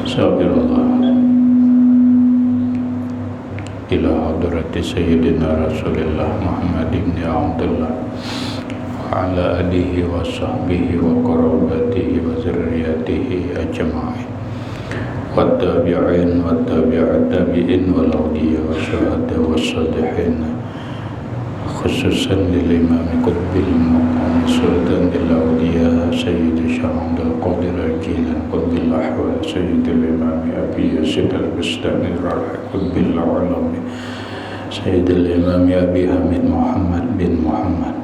Astagfirullah. Ila hadrati Sayyidina Rasulullah Muhammad ibn Abdullah wa ala alihi wa sahbihi wa qarabatihi wa zurriyatihi ajma'in wa tabi'in wa tabi'at tabi'in wal awliya wa syuhada wa salihin, khususan lil imam qutbil maqam sultan lil awliya Sayyid Syekh Abdul Qadir Al-Jilani qutbil ahwal Sayyidil imam Abi Yazid Al-Bustami qutbil ulum Sayyidil imam Abi Hamid Muhammad bin Muhammad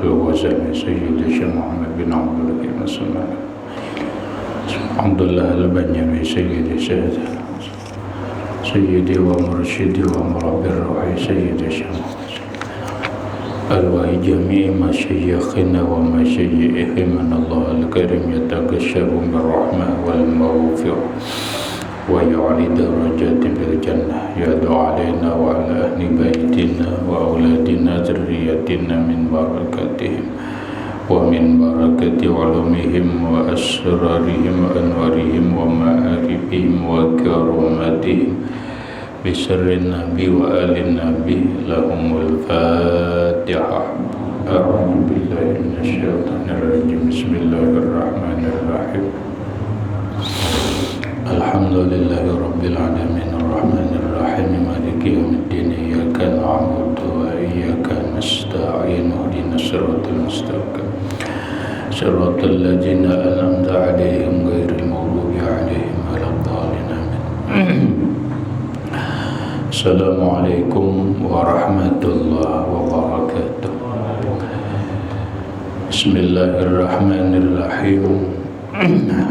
Al-Ghazali Sayyid Syekh Muhammad bin Abdul Hakim As-Sulami Abdullah Al-Banyami Sayyidi Sayyidi wa mursyidi wa murabbir ruhi Sayyidi Syekh Al-Wahi jami'i masyayikhina wa masyayikhim Allah Al-Karim yataghashshahum birrahmah wal maghfirah wa yu'ali darajati bil jannah yadu alaina wa ala ahli baitina wa auladina zurriyatina min barakatihim wa min barakati ulumihim wa asrarihim wa anwarihim wa ma'arifihim wa karumatihim bisirrin nabi wa alin nabi lahumul fatihah. A'udzu billahi minasyaitonir rajim. Bismillahirrahmanirrahim. Alhamdulillahi rabbil alamin arrahmanir rahim maliki yaumiddin iyyaka na'budu wa iyyaka nasta'in ihdinas siratal mustaqim siratal ladzina an'amta 'alaihim ghairil maghdubi 'alaihim waladdallin. Amin. Assalamualaikum warahmatullahi wabarakatuh. Bismillahirrahmanirrahim.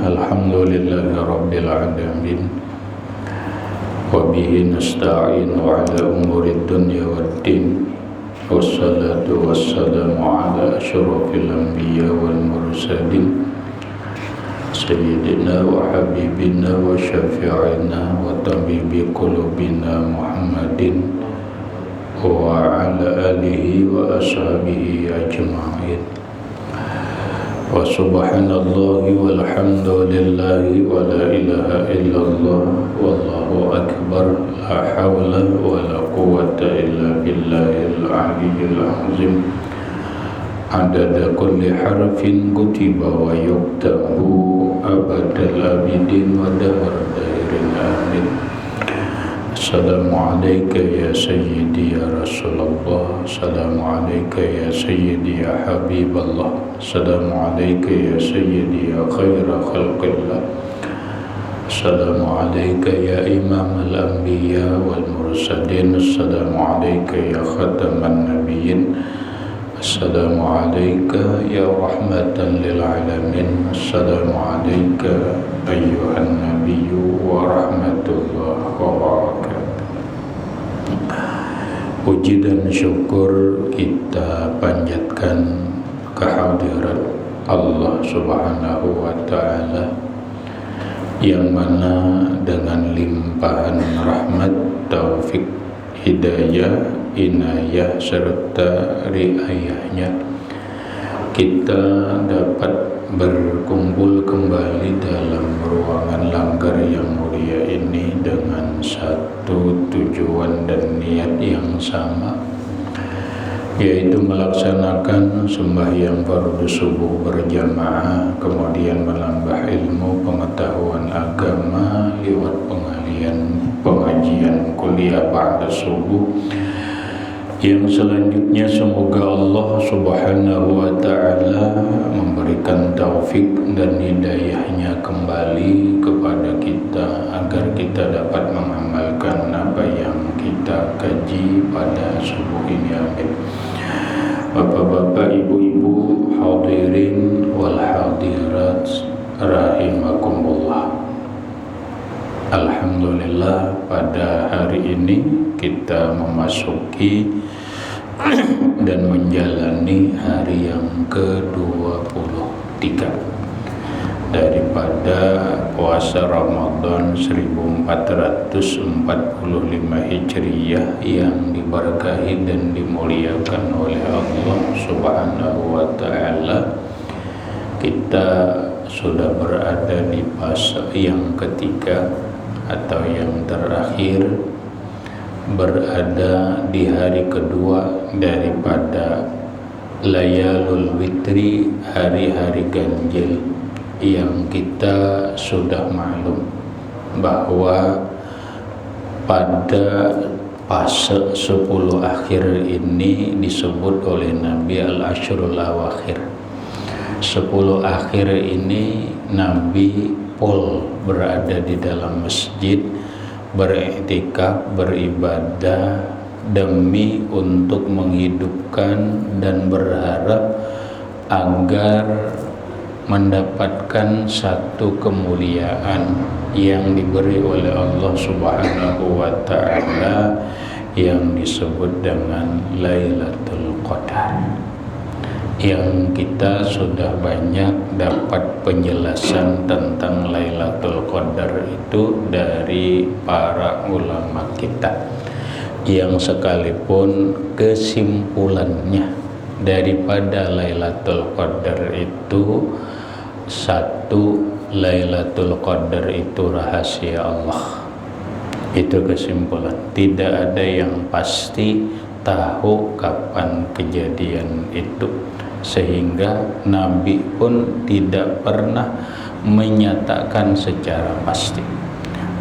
Alhamdulillahi rabbil alamin wa bihi nasta'inu ala umurid dunya waddin wassalatu wassalamu ala asyrafil anbiya wal mursalin Sayyidina wa habibina wa syafi'ina wa tabibi qulubina Muhammadin wa ala alihi wa ashabihi ajma'in. Wa subhanallahi walhamdulillahi wa la ilaha illallah wallahu akbar la hawla wa la quwwata illa billahil aliyyil azim. Adada kulli harfin kutiba wa yuktabu abadal abidin wa dahar dairin amin. Assalamu alayka ya sayyidi ya Rasulullah. Assalamu alayka ya sayyidi ya Habiballah. Assalamu alayka ya sayyidi ya khaira khalqillah. Assalamu alayka ya imam al-anbiya wal mursalin. Assalamu alayka ya khataman nabiyyin. Assalamu alayka ya rahmatan lil alamin. Assalamu alayka ayyuhan nabiyyu wa rahmatullahi wa barakatuh. Puji dan syukur kita panjatkan kehadirat Allah Subhanahu wa ta'ala yang mana dengan limpahan rahmat, taufik, hidayah, inayah serta riayahnya kita dapat berkumpul kembali dalam ruangan langgar yang mulia ini dengan satu tujuan dan niat yang sama, yaitu melaksanakan sembahyang fardu subuh berjamaah, kemudian menambah ilmu pengetahuan agama lewat pengajian kuliah ba'da subuh, yang selanjutnya semoga Allah Subhanahu wa ta'ala memberikan taufik dan hidayahnya kembali kepada kita agar kita dapat mengamalkan apa yang kita kaji pada subuh ini. Amin. Bapak-bapak, ibu-ibu, hadirin wal hadirat rahimakumullah. Alhamdulillah, pada hari ini kita memasuki dan menjalani hari yang ke-23 daripada puasa Ramadan 1445 Hijriyah yang diberkahi dan dimuliakan oleh Allah Subhanahu wa ta'ala, kita sudah berada di fase yang ketiga atau yang terakhir, berada di hari kedua daripada Layalul Witri, hari-hari ganjil, yang kita sudah maklum bahwa pada fase 10 akhir ini disebut oleh Nabi Al-Ashrul Awakhir. 10 akhir ini Nabi pol berada di dalam masjid, beriktikaf, beribadah demi untuk menghidupkan dan berharap agar mendapatkan satu kemuliaan yang diberi oleh Allah Subhanahu wa ta'ala yang disebut dengan Lailatul Qadar, yang kita sudah banyak dapat penjelasan tentang Lailatul Qadar itu dari para ulama kita, yang sekalipun kesimpulannya daripada Lailatul Qadar itu satu, Lailatul Qadar itu rahasia Allah. Itu kesimpulan. Tidak ada yang pasti tahu kapan kejadian itu, sehingga Nabi pun tidak pernah menyatakan secara pasti.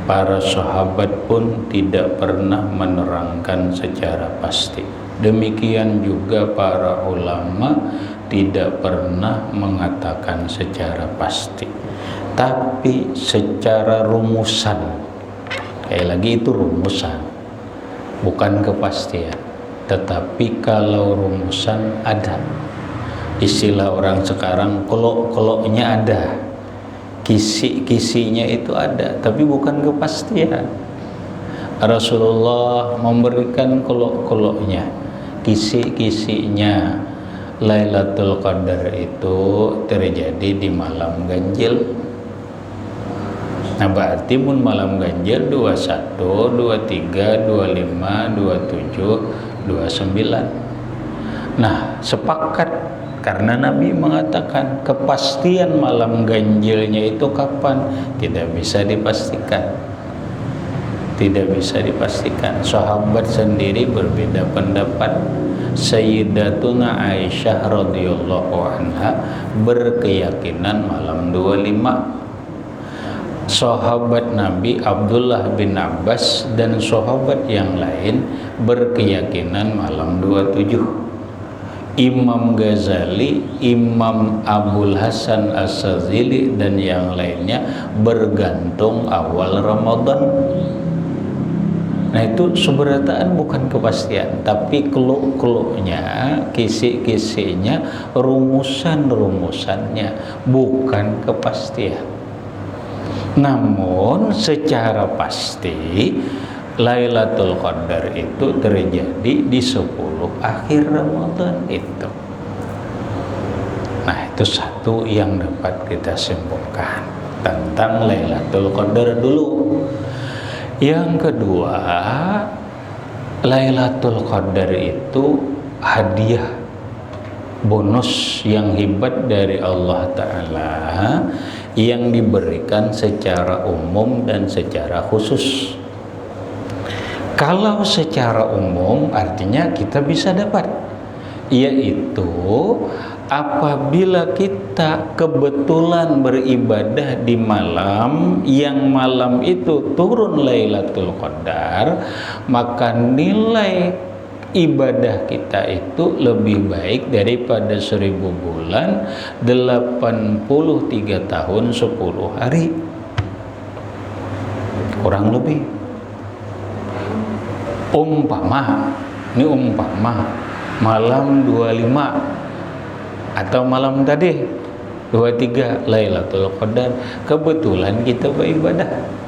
Para sahabat pun tidak pernah menerangkan secara pasti. Demikian juga para ulama tidak pernah mengatakan secara pasti, tapi secara rumusan. Sekali lagi, itu rumusan, bukan kepastian. Tetapi kalau rumusan ada, istilah orang sekarang kolok-koloknya ada, kisi-kisinya itu ada, tapi bukan kepastian. Rasulullah memberikan kolok-koloknya, kisi-kisinya. Lailatul Qadar itu terjadi di malam ganjil. Nah, berarti pun malam ganjil 21, 23, 25, 27, 29. Nah, sepakat karena Nabi mengatakan kepastian malam ganjilnya itu kapan tidak bisa dipastikan. Tidak bisa dipastikan. Sahabat sendiri berbeda pendapat. Sayyidatuna Aisyah radhiyallahu anha berkeyakinan malam 25. Sahabat Nabi Abdullah bin Abbas dan sahabat yang lain berkeyakinan malam 27. Imam Ghazali, Imam Abul Hasan As-Sazili dan yang lainnya bergantung awal Ramadan. Nah, itu seberataan bukan kepastian, tapi keluk-keluknya, kisi-kisinya, rumusan-rumusannya, bukan kepastian. Namun secara pasti Lailatul Qadar itu terjadi di 10 akhir Ramadan itu. Nah, itu satu yang dapat kita simpulkan tentang Lailatul Qadar dulu. Yang kedua, Lailatul Qadar itu hadiah bonus yang hebat dari Allah Ta'ala yang diberikan secara umum dan secara khusus. Kalau secara umum artinya kita bisa dapat, yaitu apabila kita kebetulan beribadah di malam yang malam itu turun Lailatul Qadar, maka nilai ibadah kita itu lebih baik daripada 1000 bulan 83 tahun 10 hari kurang lebih. Umpama malam 25 atau malam tadi 23 Lailatul Qadar, kebetulan kita beribadah.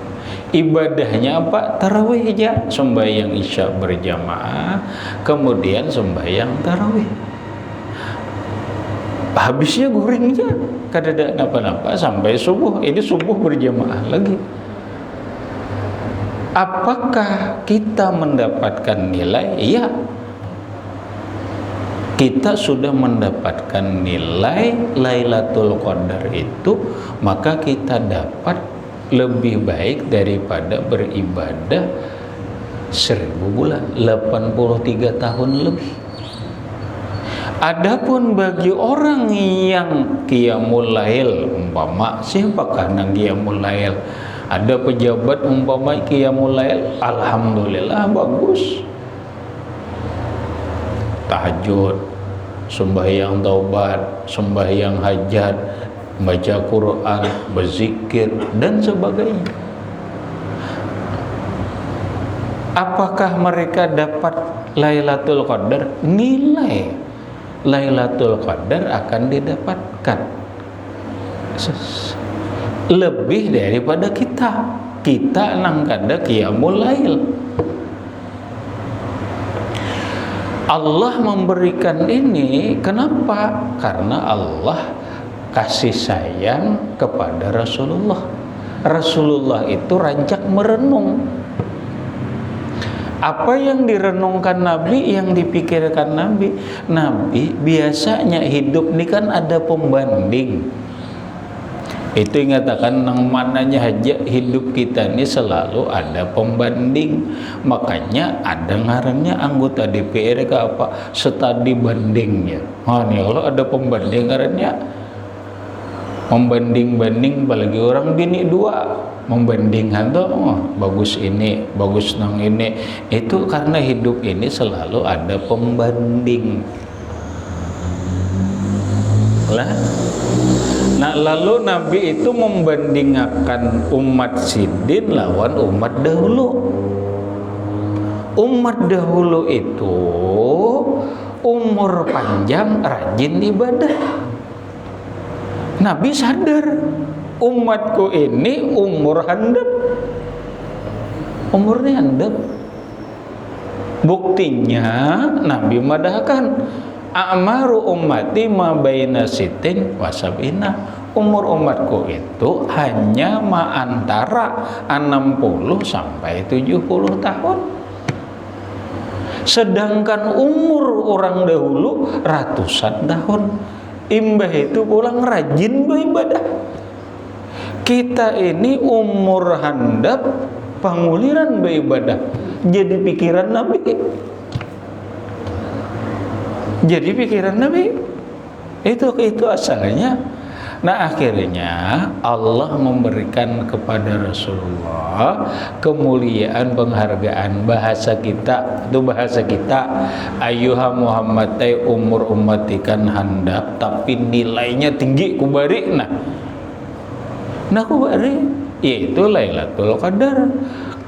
Ibadahnya apa? Tarawih aja, sembahyang isya berjamaah, kemudian sembahyang tarawih. Habisnya goreng aja, kada ada napa-napa sampai subuh. Ini subuh berjamaah lagi. Apakah kita mendapatkan nilai? Iya. kita sudah mendapatkan nilai Lailatul Qadar itu, maka kita dapat lebih baik daripada beribadah 1000 bulan, 83 tahun lebih. Adapun bagi orang yang qiyamul lail, umpama siapakah nang qiyamul lail? Ada pejabat umpama qiyamul lail, alhamdulillah bagus. Tahajud, sembahyang taubat, sembahyang hajat, baca Quran, berzikir dan sebagainya. Apakah mereka dapat Lailatul Qadar? Nilai Lailatul Qadar akan didapatkan lebih daripada kita nang kada qiyamul lail. Allah memberikan ini kenapa? Karena Allah kasih sayang kepada Rasulullah. Rasulullah itu rancak merenung. Apa yang direnungkan Nabi, yang dipikirkan Nabi. Nabi biasanya hidup ini kan ada pembanding. Itu yang katakan nang mananya aja hidup kita ini selalu ada pembanding. Makanya ada ngarannya anggota DPR ke apa? Studi bandingnya. Nih kalau ada pembanding ngarannya membanding-banding, apalagi orang bini dua membandingkan tuh, bagus ini, bagus nang ini. Itu karena hidup ini selalu ada pembanding lah. Nah lalu Nabi itu membandingkan umat sidin lawan umat dahulu. Umat dahulu itu umur panjang, rajin ibadah. Nabi sadar umatku ini umur handap, umurnya handap. Buktinya Nabi madahkan a'maru ummati ma baina sitin wa sab'ina. Umur umatku itu hanya antara 60 sampai 70 tahun. Sedangkan umur orang dahulu ratusan tahun. Imbah itu pulang rajin beribadah. Kita ini umur handap, panguliran beribadah. Jadi pikiran Nabi. Jadi pikiran Nabi. Itu asalnya. Nah akhirnya Allah memberikan kepada Rasulullah kemuliaan, penghargaan. Bahasa kita itu bahasa kita, ayyuha Muhammad, umur ummatikan handap tapi nilainya tinggi kubari. Nah kubari yaitu Lailatul Qadar.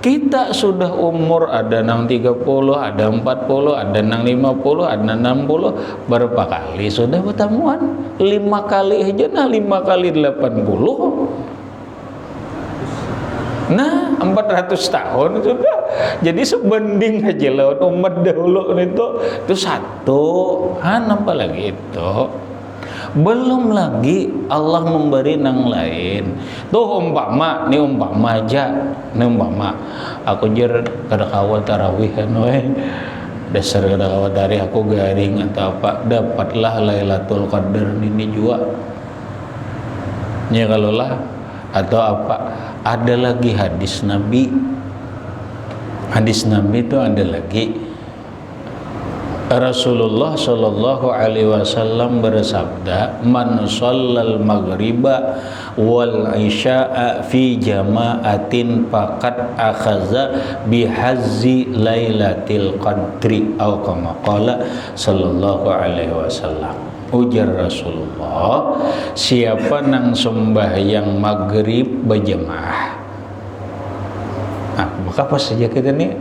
Kita sudah umur ada nang 30, ada 40, ada nang 50, ada 60. Berapa kali sudah pertemuan? 5 kali aja, 5 kali 80. Nah 400 tahun sudah. Jadi sebanding aja lawan umat dahulu itu satu. Apa lagi itu? Belum lagi Allah memberi nang lain. Tuh umpama aja. Ini umpama aku jer kada kawal tarawihan we. Dasar kada kawal dari aku garing atau apa, dapatlah Lailatul Qadar ini juga. Ya kalau lah atau apa? Ada lagi hadis Nabi. Hadis Nabi itu ada lagi. Rasulullah Shallallahu Alaihi Wasallam bersabda, "Man shallal maghriba wal isya'a fi jama'atin faqad akhadha bihazzi lailatil qadri," atau kama qala Shallallahu Alaihi Wasallam. Ujar Rasulullah, siapa nang sembahyang maghrib berjamaah. Nah, maka apa saja kita nih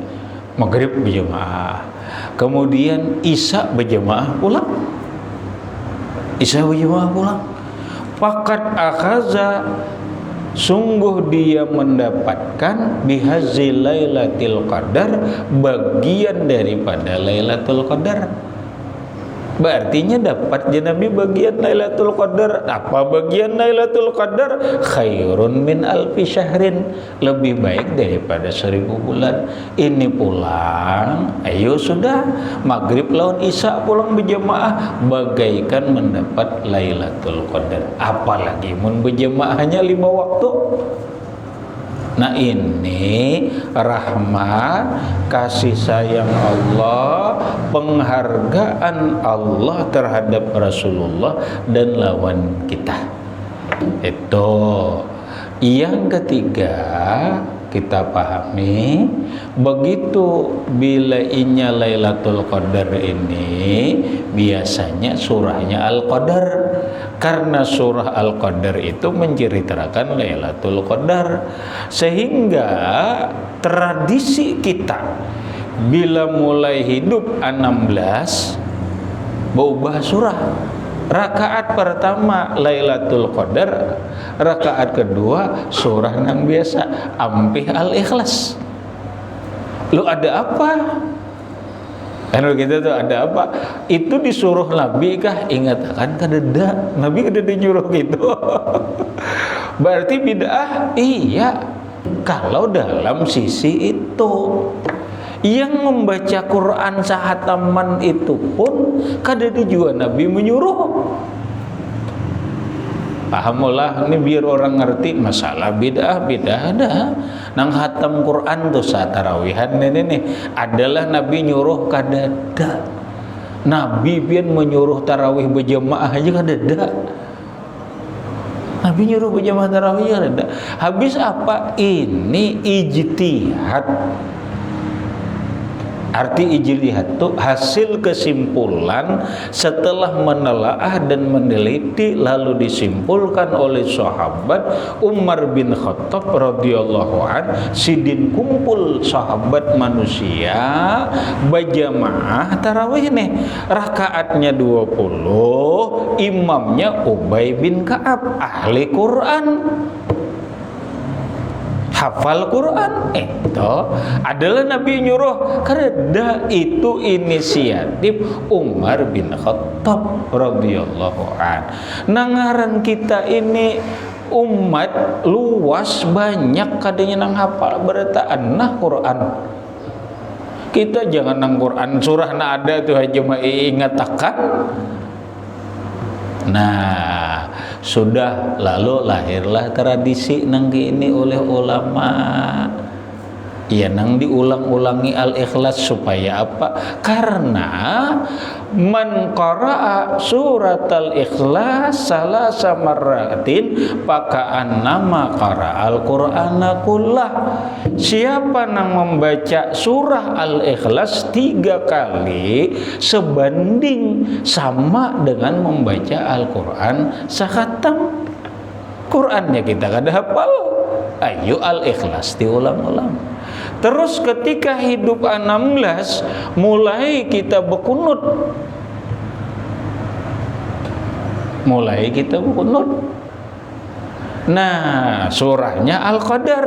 maghrib berjamaah. Kemudian Isya berjamaah pulang. Fakat akhaza, sungguh dia mendapatkan bihazzi lailatul qadar, bagian daripada Lailatul Qadar. Berartinya dapat Nabi bagian Lailatul Qadar. Apa bagian Lailatul Qadar? Khairun min alfi syahrin, lebih baik daripada 1000 bulan. Ini pulang, ayo sudah maghrib lawan isya pulang berjamaah, bagaikan mendapat Lailatul Qadar. Apalagi mun berjamaahnya 5 waktu. Nah, ini rahmat, kasih sayang Allah, penghargaan Allah terhadap Rasulullah dan lawan kita. Itu. Yang ketiga, kita pahami, begitu bila inya Lailatul Qadar ini biasanya surahnya Al-Qadar, karena surah Al-Qadar itu menceritakan Lailatul Qadar, sehingga tradisi kita bila mulai hidup 16 berubah surah. Rakaat pertama Lailatul Qadar, rakaat kedua surah yang biasa, ampih Al-Ikhlas. Lu ada apa? Kalau kita tuh ada apa? Itu disuruh Nabi kah? Ingat kan kadeda. Nabi kadeda nyuruh gitu. Berarti bid'ah? Iya. Kalau dalam sisi itu, yang membaca Quran sahataman itu pun kadeda juga Nabi menyuruh. Pahamulah ini biar orang ngerti masalah bid'ah ada. Nang hatam Quran tuh saat tarawihan ini adalah Nabi nyuruh kadada. Nabi pian menyuruh tarawih berjamaah aja kadada. Nabi nyuruh berjamaah tarawih kadada. Habis apa? Ini ijtihad. Arti ijtihad itu hasil kesimpulan setelah menelaah dan meneliti, lalu disimpulkan oleh sahabat Umar bin Khattab radhiyallahu an, sidin kumpul sahabat manusia berjamaah tarawih nih, rakaatnya 20, imamnya Ubay bin Ka'ab, ahli Quran, hafal Quran. Itu adalah Nabi nyuruh, karena itu inisiatif Umar bin Khattab radhiyallahu an. Nangaran kita ini umat luas, banyak kadanya nang hafal berataan nah Quran. Kita jangan nang Quran surah na ada tuh aja mah ingatakan. Nah, sudah lalu lahirlah tradisi nang ini oleh ulama. Ya nang diulang-ulangi Al-Ikhlas supaya apa? Karena man qara'a surat Al-Ikhlas salasa marratin paka'annama qara'al Qur'ana kullah. Siapa nang membaca surah Al-Ikhlas 3 kali sebanding sama dengan membaca Al-Quran sakhatam. Qurannya kita kada hafal, ayo Al-Ikhlas diulang-ulang. Terus ketika hidup 16 mulai kita berkunut. Nah, surahnya Al-Qadar.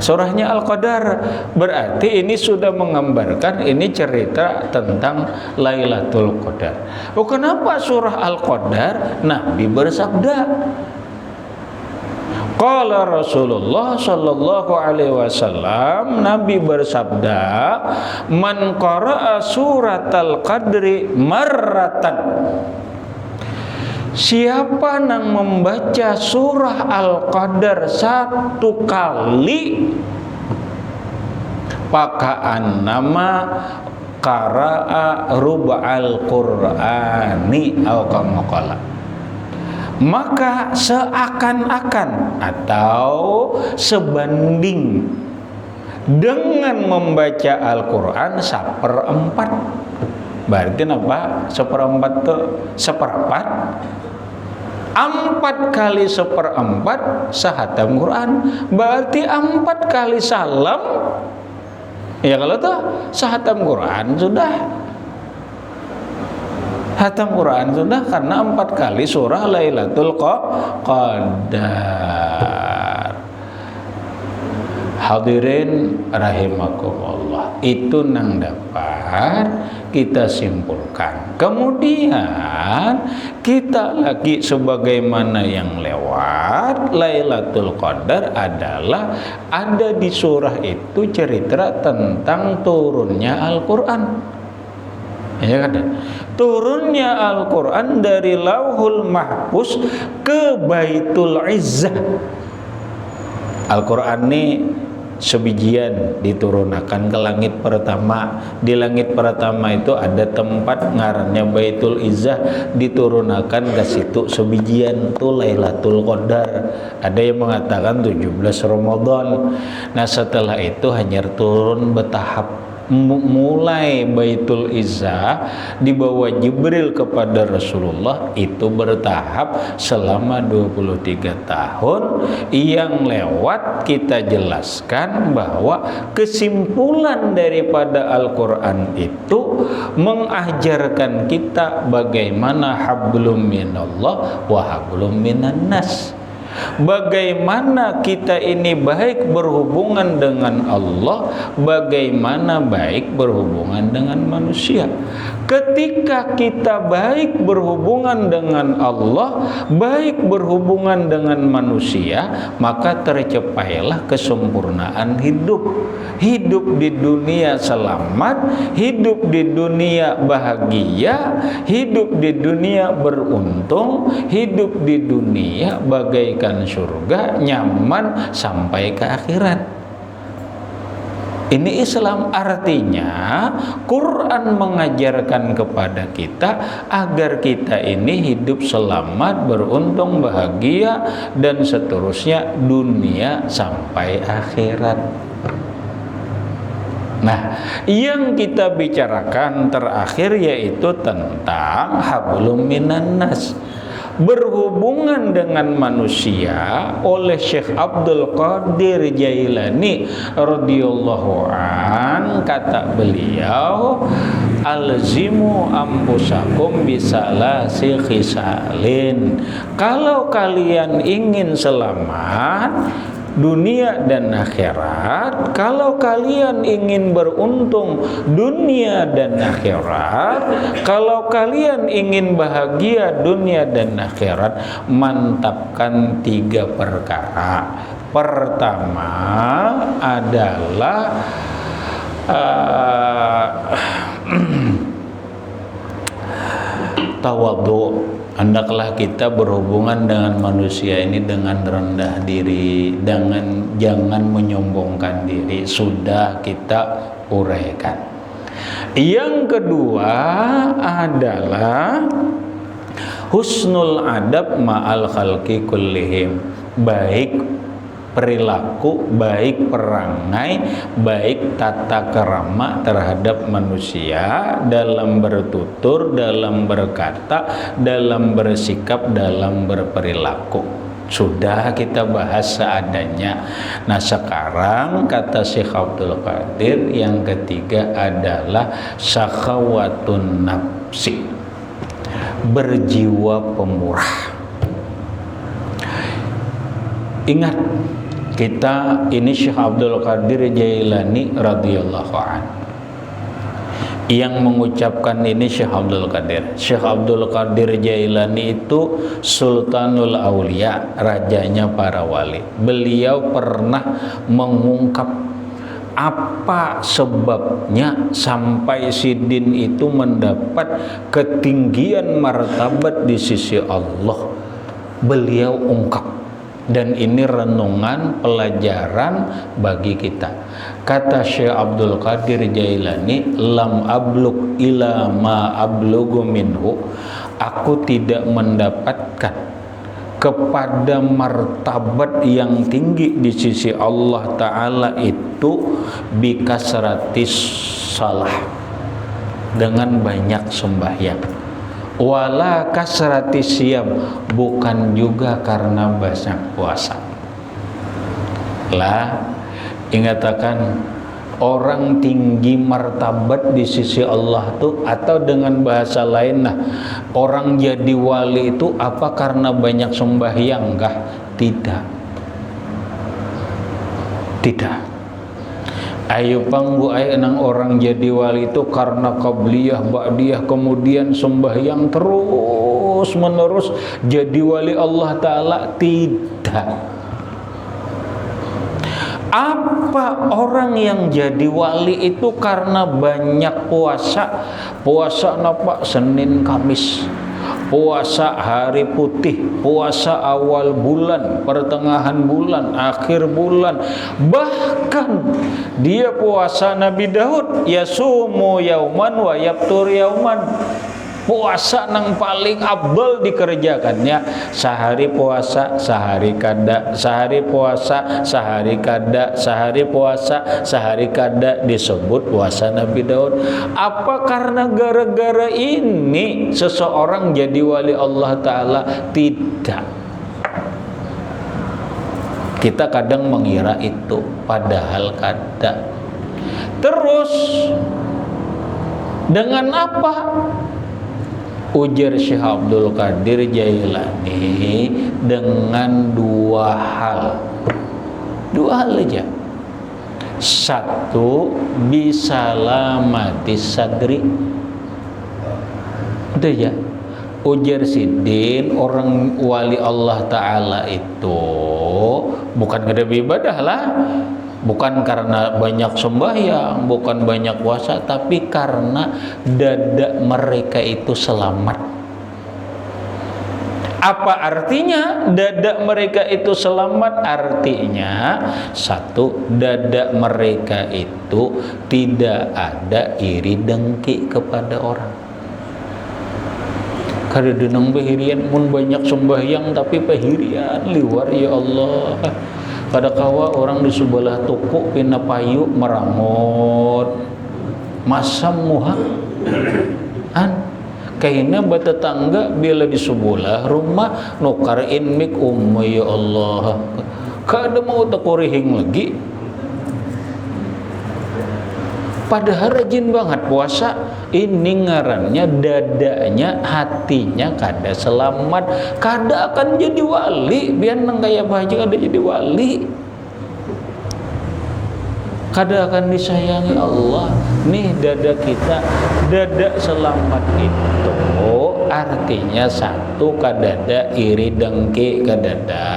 Surahnya Al-Qadar berarti ini sudah menggambarkan, ini cerita tentang Lailatul Qadar. Oh, kenapa surah Al-Qadar? Nabi bersabda, qala Rasulullah sallallahu alaihi wasallam, Nabi bersabda, man qara'a suratal qadri marratan, siapa nang membaca surah Al-Qadar 1 kali, paka'an nama qara'a rub'al Qur'ani aw kama qala, maka seakan-akan atau sebanding dengan membaca Al-Quran 1/4. Berarti apa? 1/4 itu seperempat. 4 kali 1/4 sahatam Quran. Berarti 4 kali salam. Ya kalau tuh sahatam Quran sudah. Hatam Quran sudah, karena 4 kali surah Lailatul Qadar. Hadirin rahimakumullah. itu nang dapat kita simpulkan. Kemudian kita lagi sebagaimana yang lewat, Lailatul Qadar adalah ada di surah itu cerita tentang turunnya Al-Quran. Ya kan? Turunnya Al-Quran dari Lauhul Mahfuz ke Baitul Izzah. Al-Quran ini sebijian diturunkan ke langit pertama. Di langit pertama itu ada tempat ngarannya Baitul Izzah, diturunkan ke situ sebijian tuh Lailatul Qadar. Ada yang mengatakan 17 Ramadan. Nah setelah itu hanya turun bertahap. Mulai Baitul Izzah dibawa Jibril kepada Rasulullah itu bertahap selama 23 tahun. Yang lewat kita jelaskan bahwa kesimpulan daripada Al-Quran itu mengajarkan kita bagaimana hablum minallah wa hablum minan nas. Bagaimana kita ini baik berhubungan dengan Allah, bagaimana baik berhubungan dengan manusia. Ketika kita baik berhubungan dengan Allah, baik berhubungan dengan manusia, maka tercapailah kesempurnaan hidup. Hidup di dunia selamat, hidup di dunia bahagia, hidup di dunia beruntung, hidup di dunia bagaikan surga, nyaman sampai ke akhirat. Ini Islam, artinya Quran mengajarkan kepada kita agar kita ini hidup selamat, beruntung, bahagia, dan seterusnya dunia sampai akhirat. Nah, yang kita bicarakan terakhir yaitu tentang hablum minan nas. Berhubungan dengan manusia oleh Syekh Abdul Qadir Jailani radhiyallahu an, kata beliau, alzimu ampusakum bisalasi khisalin. Kalau kalian ingin selamat dunia dan akhirat, kalau kalian ingin beruntung dunia dan akhirat, kalau kalian ingin bahagia dunia dan akhirat, mantapkan 3 perkara. Pertama adalah tawadhu. Hendaklah kita berhubungan dengan manusia ini dengan rendah diri, jangan menyombongkan diri. Sudah kita uraikan. Yang kedua adalah husnul adab ma'al khalqi kullihim. Baik perilaku, baik perangai, baik tata kerama terhadap manusia dalam bertutur, dalam berkata, dalam bersikap, dalam berperilaku. Sudah kita bahas seadanya. Nah sekarang kata Syekh Abdul Qadir yang ketiga adalah sakhawatun nafsi, berjiwa pemurah. Ingat, kita ini Syekh Abdul Qadir Jailani radhiyallahu anhu. Yang mengucapkan ini Syekh Abdul Qadir. Syekh Abdul Qadir Jailani itu Sultanul Aulia, rajanya para wali. Beliau pernah mengungkap apa sebabnya sampai Sidin itu mendapat ketinggian martabat di sisi Allah. Beliau ungkap. Dan ini renungan pelajaran bagi kita. Kata Syekh Abdul Qadir Jailani, lam ablug ila ma ablugu minhu. Aku tidak mendapatkan kepada martabat yang tinggi di sisi Allah Ta'ala itu bikasratis salah, dengan banyak sembahyang. Wala kasrati siyam, bukan juga karena banyak puasa. Lah, ingatakan orang tinggi martabat di sisi Allah tuh, atau dengan bahasa lain, nah, orang jadi wali itu apa karena banyak sembahyang? Enggak, tidak. Ayo panggu ayo nang orang jadi wali itu karena qabliyah ba'diyah kemudian sembahyang terus menerus jadi wali Allah Ta'ala. Tidak. Apa orang yang jadi wali itu karena banyak puasa? Puasa napa? Senin Kamis, puasa hari putih, puasa awal bulan, pertengahan bulan, akhir bulan. Bahkan dia puasa Nabi Daud, yasumu yauman wa yaftur yauman. Puasa nang paling abdul dikerjakannya sehari puasa, sehari kada, sehari puasa, sehari kada, sehari puasa, sehari kada, disebut puasa Nabi Daud. Apa karena gara-gara ini seseorang jadi wali Allah Ta'ala? Tidak. Kita kadang mengira itu, padahal kada. Terus dengan apa? Ujar Syekh Abdul Qadir Jailani dengan dua hal aja. Satu, bisalamati sadri. Itu ya. Ujar Sidin, orang wali Allah Ta'ala itu bukan kada beribadah lah, bukan karena banyak sembahyang, bukan banyak puasa, tapi karena dada mereka itu selamat. Apa artinya dada mereka itu selamat? Artinya satu, dada mereka itu tidak ada iri dengki kepada orang. Kada denang pahirian mun banyak sembahyang tapi pahirian liwar ya Allah. Kada kawa orang di sebelah toko pina payu merangot masam muha kaina batetangga bila di sebelah rumah nukarin mik ya Allah. Kada mau takurihing lagi. Padahal rajin banget puasa. Ini ngarannya dadanya, hatinya kada selamat, kada akan jadi wali. Biar nang kaya bahagia kada jadi wali, kada akan disayangi Allah. Nih dada kita, dada selamat itu artinya satu, kadada iri dengki kadada.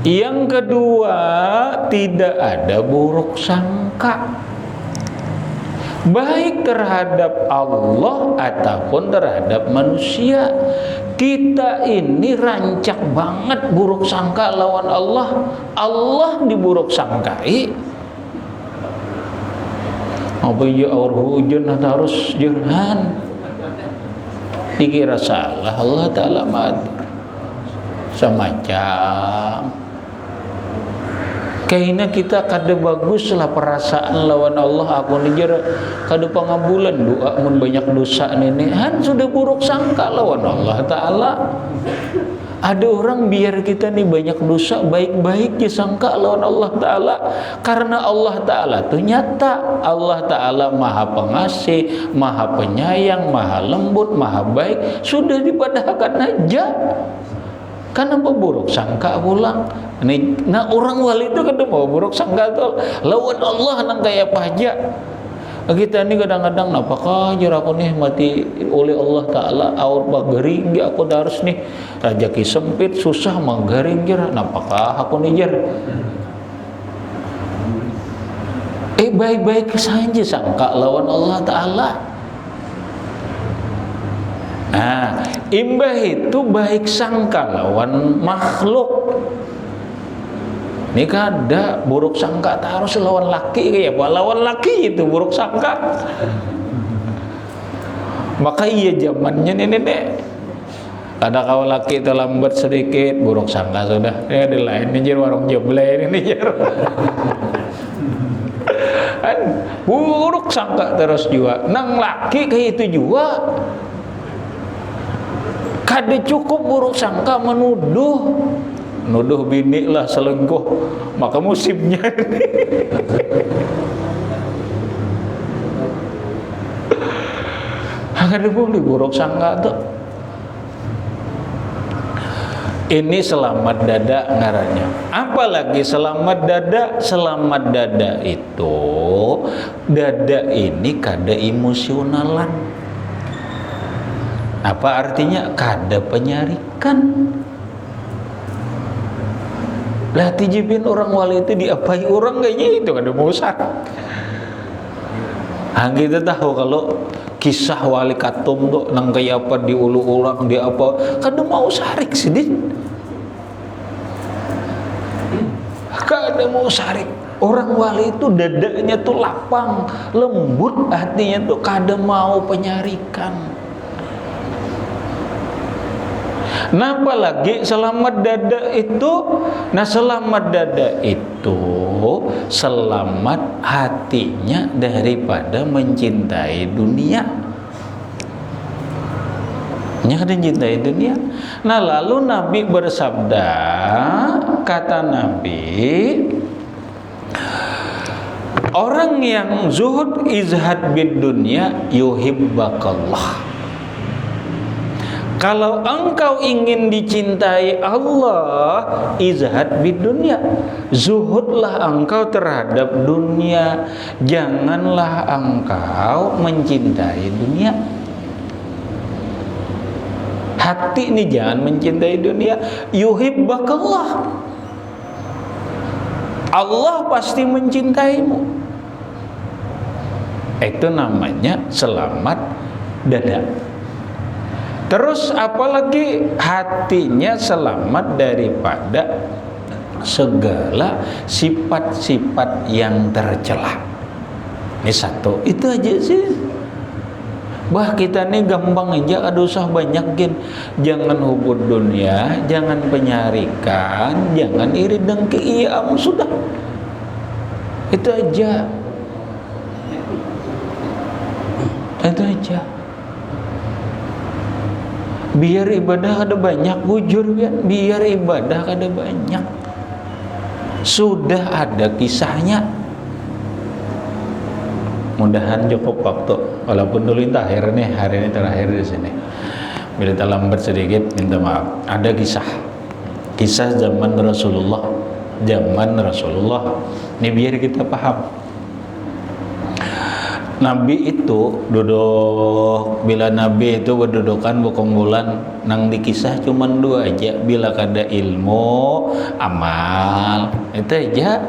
Yang kedua, tidak ada buruk sangka, baik terhadap Allah ataupun terhadap manusia. Kita ini rancak banget buruk sangka lawan Allah. Allah diburuk sangkai. Apa ya aur hujan harus jerhan? Dikira salah Allah Ta'ala matur. Semacam kayaknya kita kada bagus lah perasaan lawan Allah. Aku nijar kada pangabulan doa mun banyak dosa nene sudah buruk sangka lawan Allah Ta'ala. Ada orang biar kita nih banyak dosa baik-baik disangka lawan Allah Ta'ala, karena Allah Ta'ala tuh nyata. Allah Ta'ala maha pengasih, maha penyayang, maha lembut, maha baik. Sudah dipadahkan aja. Kenapa buruk sangka pulang? Nah orang wali itu kada mau buruk sangka tuh lawan Allah nang kaya pajak. Kita ini kadang-kadang napakah jar aku nih mati oleh Allah Ta'ala aur pagaring aku harus nih rajaki sempit susah manggaring jar napakah aku nih jar. Baik-baik saja sangka lawan Allah Ta'ala. Nah, imbah itu baik sangka lawan makhluk. Ini kada buruk sangka harus lawan laki kayak apa? Lawan laki itu buruk sangka. Maka iya zamannya nenek. Ada kau laki itu lambat sedikit buruk sangka sudah. Ada lain nih warung jeble ini jar. Kan buruk sangka terus juga. Nang laki kayak itu juga. Kada cukup buruk sangka menuduh bini lah selingkuh, maka musimnya ini. Kada boleh buruk sangka tuh. Ini selamat dada ngarannya. Apalagi selamat dada, selamat dada itu dada ini kada emosionalan. Apa artinya? Kada penyarikan. Lah tijibin orang wali itu diapai orang kayaknya itu kada mau sarik. Kita tahu kalau kisah wali katum tuh nang kayak apa diulu orang dia apa kada mau sarik sedih. Kada mau sarik. Orang wali itu dadanya tuh lapang, lembut, hatinya tuh kada mau penyarikan. Nah apalagi selamat dada itu, nah selamat dada itu selamat hatinya daripada mencintai dunia. Kada mencintai dunia. Nah lalu Nabi bersabda, kata Nabi, orang yang zuhud izhad bid dunya yuhibbakallah. Kalau engkau ingin dicintai Allah, izhad bid dunya, zuhudlah engkau terhadap dunia. Janganlah engkau mencintai dunia. Hati ini jangan mencintai dunia. Yuhibbakallah, Allah pasti mencintaimu. Itu namanya selamat dada. Terus apalagi hatinya selamat daripada segala sifat-sifat yang tercela. Ini satu, itu aja sih. Bah kita nih gampang aja, ada usah banyakin. Jangan hubud dunia, jangan penyarikan, jangan iri dengki, iya sudah. Itu aja. Itu aja. Biar ibadah ada banyak, bujur ya. Biar ibadah ada banyak. Sudah ada kisahnya. Mudahan cukup waktu, walaupun dulu terakhir nih, hari ini terakhir di sini. Bila terlambat sedikit, minta maaf. Ada kisah zaman Rasulullah. Ini biar kita paham. Nabi itu duduk, bila Nabi itu berdudukan bukan nang dikisah cuman dua aja. Bila kada ilmu, amal, itu aja.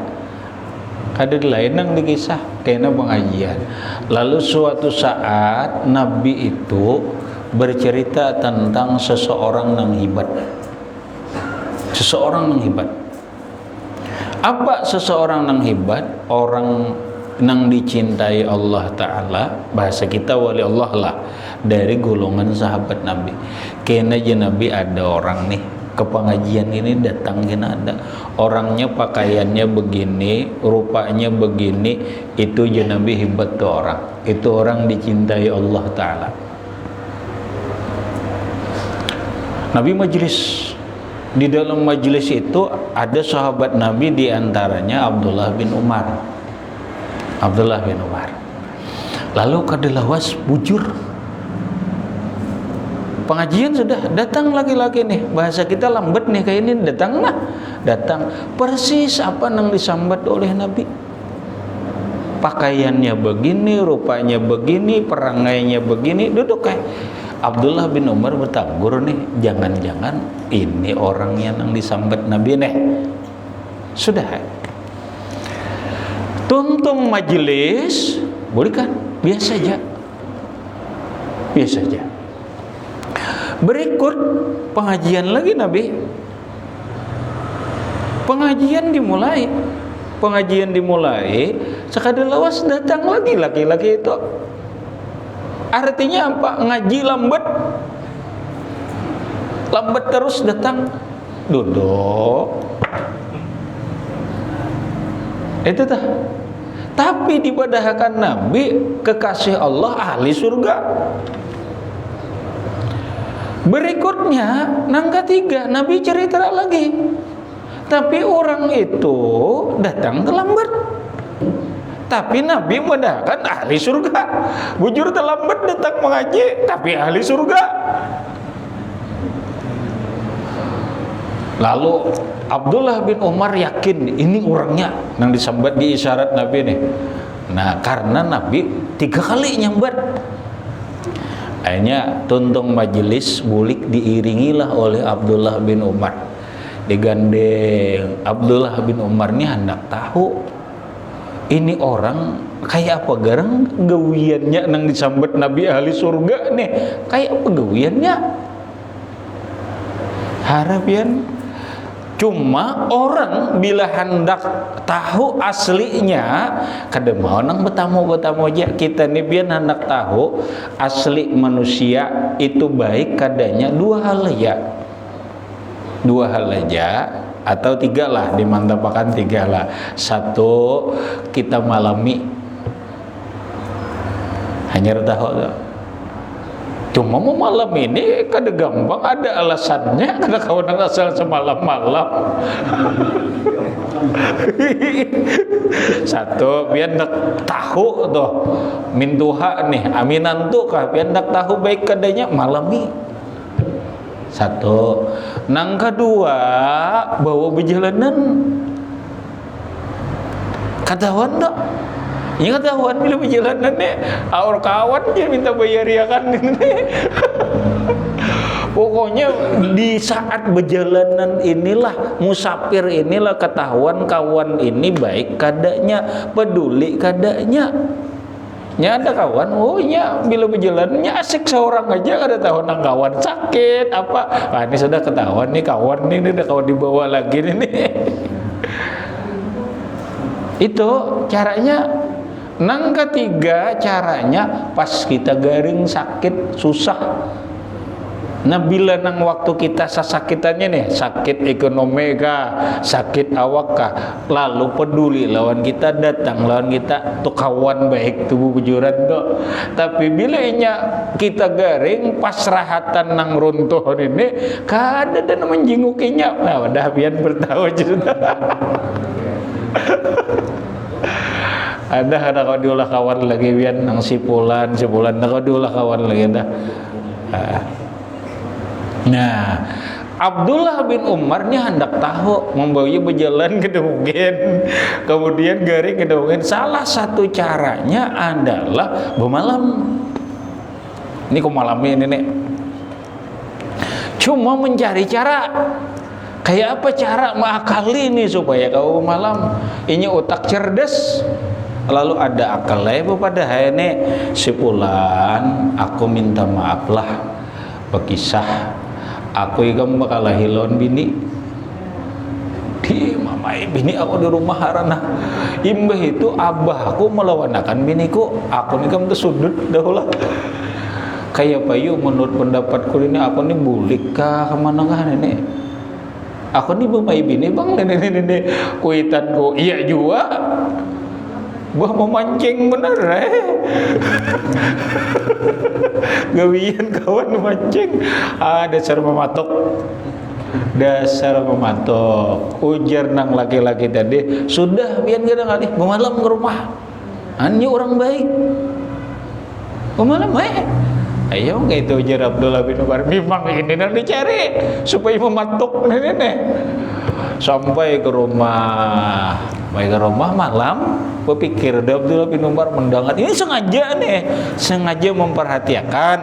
Kada lain nang dikisah kena pengajian. Lalu suatu saat Nabi itu bercerita tentang seseorang nang hebat. Seseorang nang hebat. Apa seseorang nang hebat? Orang nang dicintai Allah Ta'ala, bahasa kita wali Allah lah, dari golongan sahabat Nabi. Kena aja Nabi ada orang nih ke pengajian ini datang, kena ada orangnya pakaiannya begini, rupanya begini, itu aja Nabi hebat tuh orang. Itu orang dicintai Allah Ta'ala. Nabi majlis, di dalam majlis itu ada sahabat Nabi, diantaranya Abdullah bin Umar. Lalu kadalawas bujur. Pengajian sudah, datang laki-laki nih, bahasa kita lambat nih kayak ini, datang persis apa yang disambat oleh Nabi. Pakaiannya begini, rupanya begini, perangainya begini, duduk kayak. Abdullah bin Umar bertabur nih, jangan-jangan ini orang yang disambat Nabi nih. Sudah. Tuntung majelis, boleh kan? Biasa aja. Berikut pengajian lagi Nabi. Pengajian dimulai, sekadalawas datang lagi laki-laki itu. Artinya apa? Ngaji lambat terus datang, duduk. Itu dah. Tapi dipadahkan Nabi kekasih Allah, ahli surga. Berikutnya nang ketiga Nabi cerita lagi. Tapi orang itu datang terlambat. Tapi Nabi padahkan ahli surga. Bujur terlambat datang mengaji, tapi ahli surga. Lalu Abdullah bin Umar yakin ini orangnya yang disambat di isyarat Nabi nih. Nah, karena Nabi 3 kali nyambat. Akhirnya tuntung majelis bulik diiringilah oleh Abdullah bin Umar. Digandeng Abdullah bin Umar ini hendak tahu ini orang kayak apa garang gawiannya nang disambat Nabi ahli surga nih. Kayak apa gawiannya? Harapian. Cuma orang bila hendak tahu aslinya kada mau nang betamu-betamu aja. Kita nih biar hendak tahu asli manusia itu baik kadanya 2 hal ya. 2 hal aja atau 3 lah, dimantapakan 3 lah. 1, kita malami hanya tahu. Cuma mau malam ini kada gampang, ada alasannya, kada kawan asal semalam-malam. 1, biar nak tahu tuh mintuha nih aminan tuh kah, biar nak tahu baik kadanya malami. 1. Nang kedua, bawa perjalanan ketahuan tak? Ini ketahuan bila perjalanan nih, awal kawan dia minta bayar ya kan. Pokoknya di saat perjalanan inilah, musafir inilah ketahuan kawan ini baik kadanya, peduli kadanya. Nya ada kawan, oh iya bila perjalanannya asik seorang aja, kada tahu nang kawan sakit apa. Nah, ini sudah ketahuan nih kawan nih, udah kawan dibawa lagi nih. Itu caranya. Nang ketiga caranya pas kita garing sakit susah. Nah bila nang waktu kita sasakitannya nih, sakit ekonomi kah, sakit awak kah, lalu peduli lawan kita datang, lawan kita tuh kawan baik tubuh bujuran tuh. Tapi bila inya kita garing pas rahatan nang runtuh ini, kada dan menjengukinya. Nah udah biar bertahu aja sudah. Ada kau diulah kawan lagi biar nang sipulan dah kau diulah kawan lagi dah. Nah, Abdullah bin Umar nya hendak tahu membawa berjalan ke Dungen, kemudian garing ke Dungen. Salah satu caranya adalah bermalam. Ini kau malami ini nih. Cuma mencari cara. Kayak apa cara mengakali nih supaya kau malam ini otak cerdas. Lalu ada akalnya pada hari ini sipulan aku minta maaf lah berkisah aku ikam bakal hilon bini di mamai bini aku di rumah harana imbah itu abah aku melawanakan biniku aku nikam tersudut dahulu kayak payu menurut pendapatku ini aku nih bulik kah kemana kah ini aku nih mamai bini bang nenek kuitanku iya juga buah memancing bener gawian kawan memancing dasar mematok ujar nang laki-laki tadi sudah biar kita kali malam ke rumah ini orang baik malam ayo kayak itu ujar Abdullah bin Umar memang ini nang dicari supaya mematok nenek sampai ke rumah malam berpikir Abdullah bin Umar mendengar ini sengaja memperhatikan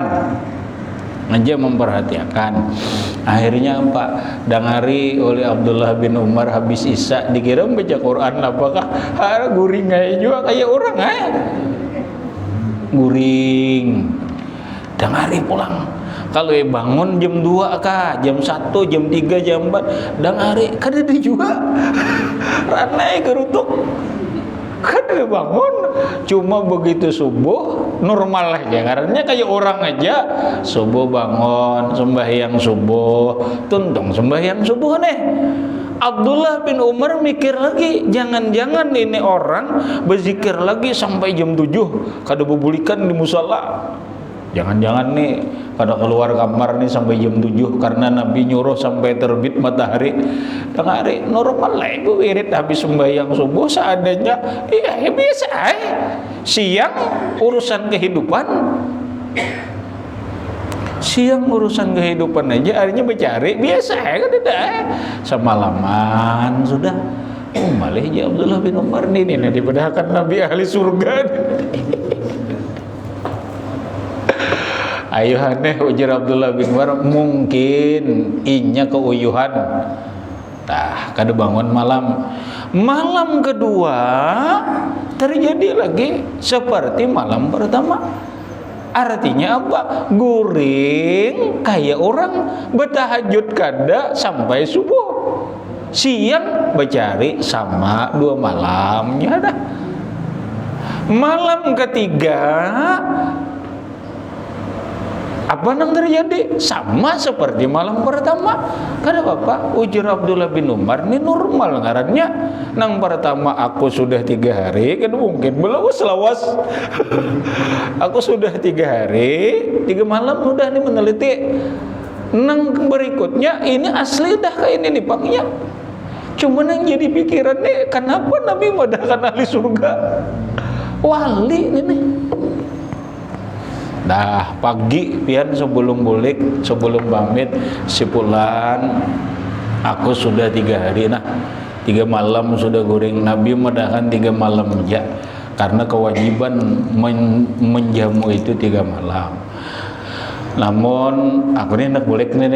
akhirnya Pak dangari oleh Abdullah bin Umar habis isya dikira baca Quran apakah guring aja juga kayak orang guring dangari pulang kalau bangun jam 2 kah, jam 1, jam 3, jam 4 dangari kada ada juga ranai kerutuk kada bangun cuma begitu subuh normal aja karena kayak orang aja subuh bangun sembahyang subuh tuntung sembahyang subuh nih Abdullah bin Umar mikir lagi jangan-jangan ini orang berzikir lagi sampai jam 7 kada bubulikan di musala jangan-jangan nih pada keluar kamar nih sampai jam 7 karena Nabi nyuruh sampai terbit matahari tengah hari normal lah ibu wirid habis sembahyang subuh seadanya biasa siang urusan kehidupan Siang urusan kehidupan aja, harinya bercari biasa kan tidak. Semalaman sudah. Malah aja Abdullah bin Umar ini dipadahkan Nabi ahli surga. Ayuhaneh ujar Abdullah bin Umar, mungkin inya keuyuhan. Tah, kada bangun malam. Malam kedua terjadi lagi seperti malam pertama. Artinya apa? Guring kayak orang bertahajud kada sampai subuh. Siang bercari sama 2 malamnya dah. Malam ketiga apa yang terjadi? Sama seperti malam pertama. Kada apa-apa, ujar Abdullah bin Umar, ini normal ngarannya. Nang pertama aku sudah 3 hari, kan mungkin belum selawas. Aku sudah 3 hari, 3 malam udah nih meneliti. Nang berikutnya ini asli dah kayak ini nih Bangnya. Cuma yang jadi pikiran nih, kenapa Nabi madahkan ahli surga? Wali ini nih. Nah, pagi pian sebelum bulik, sebelum pamit, sipulan aku sudah 3 hari, nah 3 malam sudah guring. Nabi medahkan 3 malam ya, karena kewajiban menjamu itu 3 malam. Namun aku ini nak bulik nih,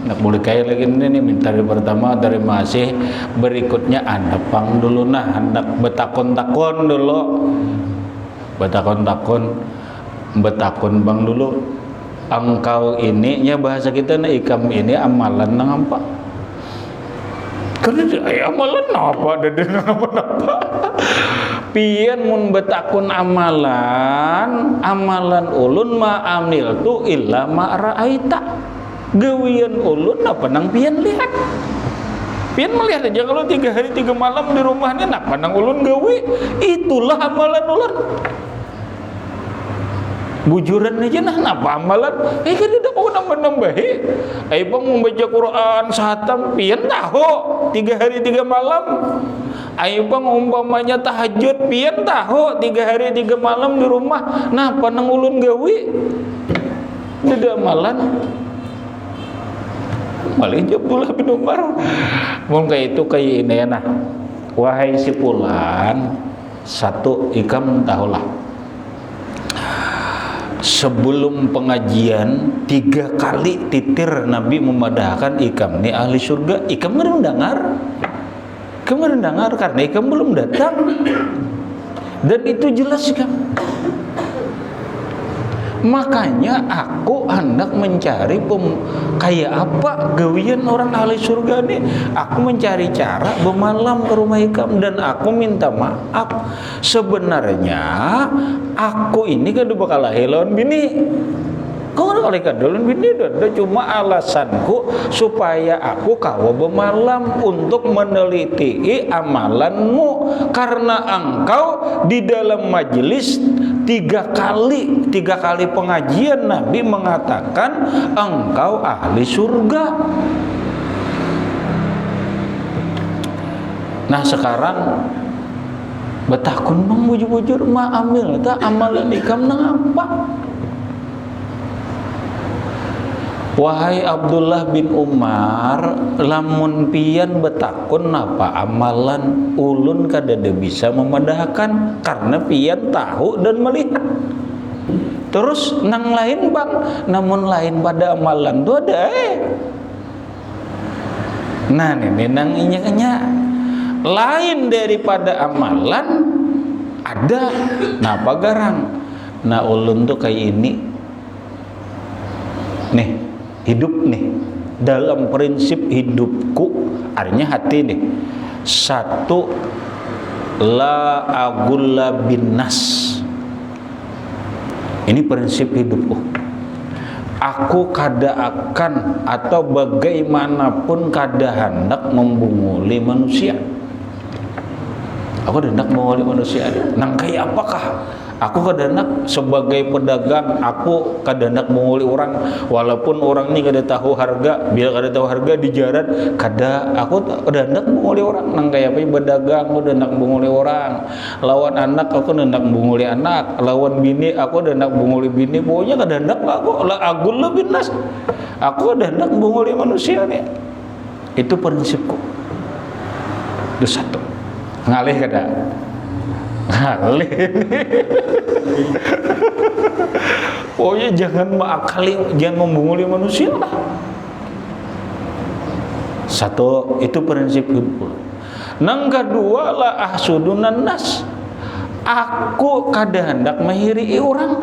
nak bulik kayak lagi nih, minta dari pertama dari masih berikutnya anda pang dulu, nah hendak betakon-takon dulu, betakon bang dulu, engkau ini nya bahasa kita na ikam ini amalan nang apa? Karena amalan apa? Deden apa? Pian mun betakun amalan ulun ma amil tu illa ma ra'aita. Gawian ulun apa nang pian lihat? Pian melihat aja kalau 3 hari 3 malam di rumahnya napa nang ulun gawi? Itulah amalan ulun. Bujuran aja nah napa amalan kan tidak mau nambah-nambahi. Bang membaca Quran sahatam pian tahu 3 hari 3 malam. Bang umpamanya tahajud pian tahu 3 hari 3 malam di rumah. Napa nang ulun gawi tidak amalan. Malah Abdullah bin Umar mun kayak itu kayak ini ya nah. Wahai si fulan, satu ikam tahulah, sebelum pengajian 3 kali titir Nabi memadahkan ikam ni ahli surga. Ikam belum dengar, karena ikam belum datang, dan itu jelas ikam. Makanya aku hendak mencari kayak apa gawian orang ahli surga ni. Aku mencari cara bermalam ke rumah ikam, dan aku minta maaf. Sebenarnya aku ini kan bakal lahiran bini. Kau kan kadulun bini ada, cuma alasanku supaya aku kawa bermalam untuk meneliti amalanmu, karena engkau di dalam majelis 3 kali pengajian Nabi mengatakan engkau ahli surga. Nah sekarang betakun bang bujur-bujur ma amil tak amalan ikam nang apa? Wahai Abdullah bin Umar, lamun pian betakun napa amalan ulun kadada bisa memadahkan, karena pian tahu dan melihat. Terus nang lain bang, namun lain pada amalan tu ada nah ini nang inya lain daripada amalan ada. Napa garang? Nah ulun tu kayak ini nih, hidup nih, dalam prinsip hidupku, artinya hati nih, satu, la agulla bin nas. Ini prinsip hidupku. Aku kada akan atau bagaimanapun kada hendak membunguli manusia. Aku hendak membunguli manusia. Nang kayak apakah? Aku kadandak sebagai pedagang, aku kadandak menguli orang, walaupun orang ini kada tahu harga, bila kada tahu harga di jaran, kada aku kadandak menguli orang. Nang kaya apa pedagang, aku kadandak menguli orang. Lawan anak aku kadandak menguli anak, lawan bini aku kadandak menguli bini. Pokoknya kadandak aku lebih nas. Aku kadandak menguli manusia nih. Itu prinsipku. Itu satu. Ngalih kada? Ngalih. Pokoknya jangan mengakali, jangan membunguli manusia lah. Satu, itu prinsip hidup. Nang kedua lah ahsudunan nas. Aku kada hendak menghiri orang.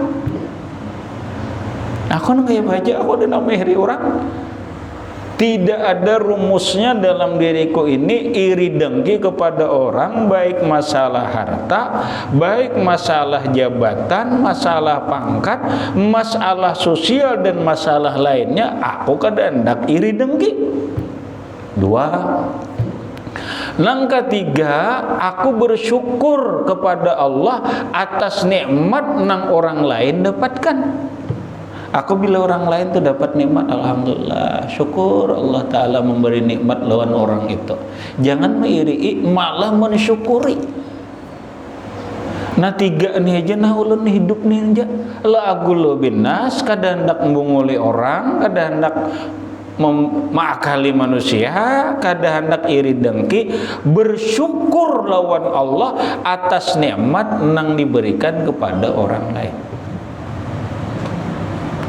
Aku nang kaya baca, aku hendak menghiri orang. Tidak ada rumusnya dalam diriku ini iri dengki kepada orang, baik masalah harta, baik masalah jabatan, masalah pangkat, masalah sosial dan masalah lainnya. Aku kada hendak iri dengki. Dua. Yang ketiga, aku bersyukur kepada Allah atas nikmat nang orang lain dapatkan. Aku bila orang lain tu dapat nikmat, alhamdulillah, syukur Allah Ta'ala memberi nikmat lawan orang itu. Jangan mengirii, malah mensyukuri. Nah tiga ni aja, nah ulun hidup ni aja. La agulu binas, kada hendak membunguli orang, kada hendak mengakali manusia, kada hendak iri dengki, bersyukur lawan Allah atas nikmat nang diberikan kepada orang lain.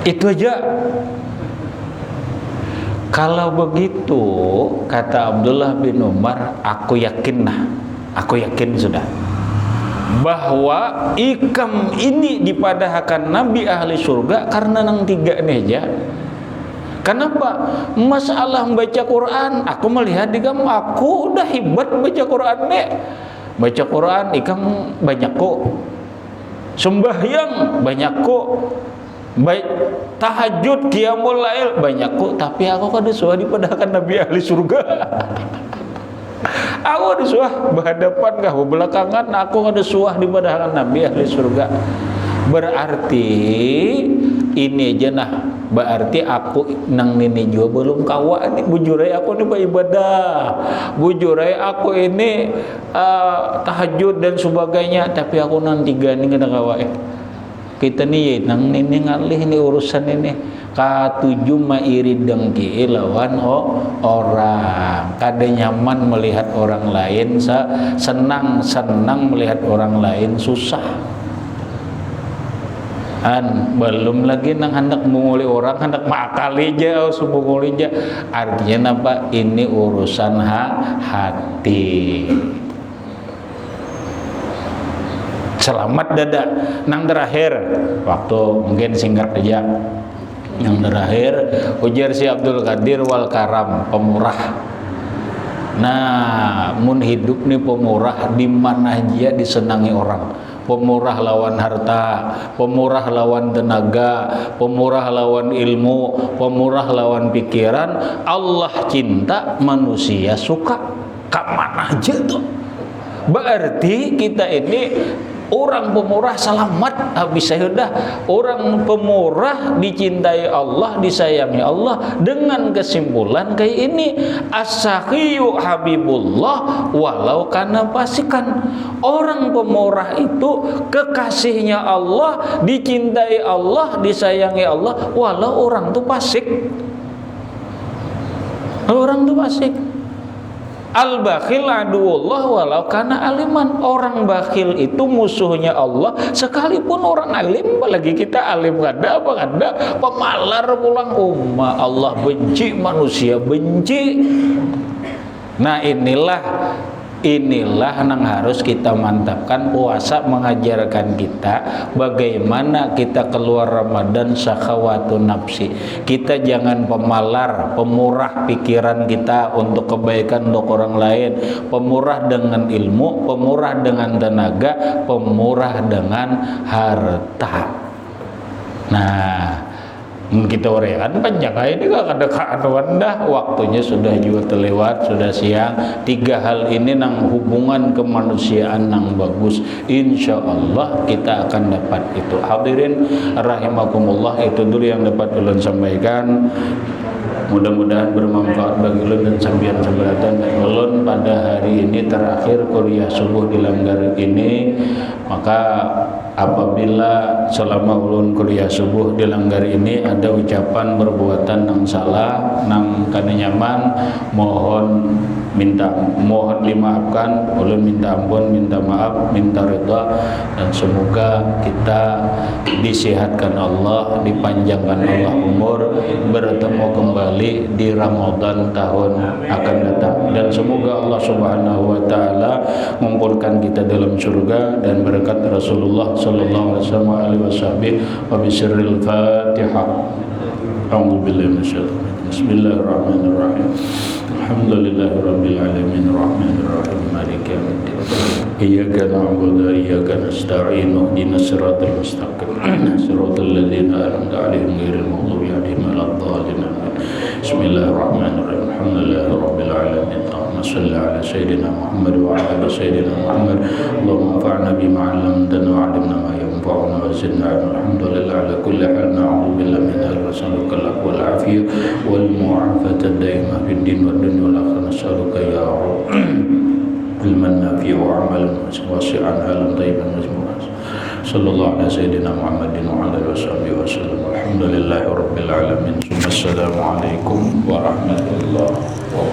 Itu aja. Kalau begitu, kata Abdullah bin Umar, aku yakin sudah bahwa ikam ini dipadahkan Nabi ahli surga karena nang tiga ini aja. Kenapa? Masalah membaca Quran, aku melihat ikam, aku udah hebat baca Quran nih. Baca Quran ikam banyak kok. Sembahyang banyak kok. Baik tahajud, qiyamul lail banyak kok, tapi aku kada suah dipadahkan Nabi ahli surga. Aku kada suah berhadapan kah belakangan, aku kada suah dipadahkan Nabi ahli surga. Berarti ini aja nah, berarti aku nang nini juga belum kawa ini bujurai aku ini beribadah, bujurai aku ini tahajud dan sebagainya, tapi aku nang tiga ini kada kawa kita nih nang ini ngalih ini urusan ini. Katujuh mairi dengki lawan orang, kada nyaman melihat orang lain senang melihat orang lain susah. Belum lagi nang hendak menguli orang, hendak makali aja subunguli aja. Artinya apa? Ini urusan hati. Selamat dada. Nang terakhir, waktu mungkin singkat aja. Yang terakhir, ujar si Abdul Qadir wal Karam, pemurah. Nah, mun hidup nih pemurah, di mana aja disenangi orang. Pemurah lawan harta, pemurah lawan tenaga, pemurah lawan ilmu, pemurah lawan pikiran. Allah cinta, manusia suka. Kamana aja tuh. Berarti kita ini orang pemurah selamat habis sudah. Orang pemurah dicintai Allah, disayangi Allah, dengan kesimpulan kayak ini, as-sakhiyu habibullah walau kana fasikan. Orang pemurah itu kekasihnya Allah, dicintai Allah, disayangi Allah, walau orang itu fasik. Orang itu fasik. Al-bakhil aduullah walau kana aliman. Orang bakhil itu musuhnya Allah sekalipun orang alim. Apalagi kita alim kada apa kada, pemalar pulang ummah. Allah benci, manusia benci. Nah inilah yang harus kita mantapkan. Puasa mengajarkan kita bagaimana kita keluar Ramadan sakhawatun nafsi. Kita jangan pemalar, pemurah pikiran kita untuk kebaikan untuk orang lain, pemurah dengan ilmu, pemurah dengan tenaga, pemurah dengan harta. Nah, Kita urean panjang ini gak ada keaduan dah, waktunya sudah juga terlewat, sudah siang. 3 hal ini nang hubungan kemanusiaan nang bagus, insya Allah kita akan dapat itu. Hadirin rahimakumullah, itu dulu yang dapat ulun sampaikan. Mudah-mudahan bermanfaat bagi ulun dan sambian seberatan. Dan ulun pada hari ini terakhir kuliah subuh di Langgar ini, maka apabila selama ulun kuliah subuh di Langgar ini ada ucapan perbuatan nang salah, nang kada nyaman, mohon dimaafkan. Ulun minta ampun, minta maaf, minta ridha, dan semoga kita disehatkan Allah, dipanjangkan Allah umur, bertemu kembali di Ramadan tahun akan datang, dan semoga Allah Subhanahu wa taala mengumpulkan kita dalam surga dan berkat Rasulullah sallallahu alaihi wasallam. Wa bisirril Fatihah. A'udzu billahi minasyaitonir rajim. Bismillahirrahmanirrahim. Alhamdulillahirabbil alamin arrahmanir rahim maliki yaumiddin. Iyyaka na'budu wa iyyaka nasta'in. Ihdinas siratal mustaqim. Siratal ladzina an'amta 'alaihim ghairil maghdubi 'alaihim waladdallin. Bismillahirrahmanirrahim. Alhamdulillahirabbil alamin. Allahumma shalli 'ala sayyidina Muhammad wa 'ala ali sayyidina Muhammad. Allahumma anfa'na bima 'allamtana wa 'allimna ma yanfa'una wa zidna 'ilman. Alhamdulillah ala kulli hal. Na'udzu billahi min al-wasal wal afiyah wal mu'afata daimah fid din wad dunya wal akhirah. Nas'aluka ya Rabb ilman nafi'an wa 'amalan wasi'an halan thayyiban mazmuran. Sallallahu ala sayyidina Muhammadin wa ala alihi wasallam. Alhamdulillahirabbil alamin. Assalamualaikum warahmatullahi wabarakatuh.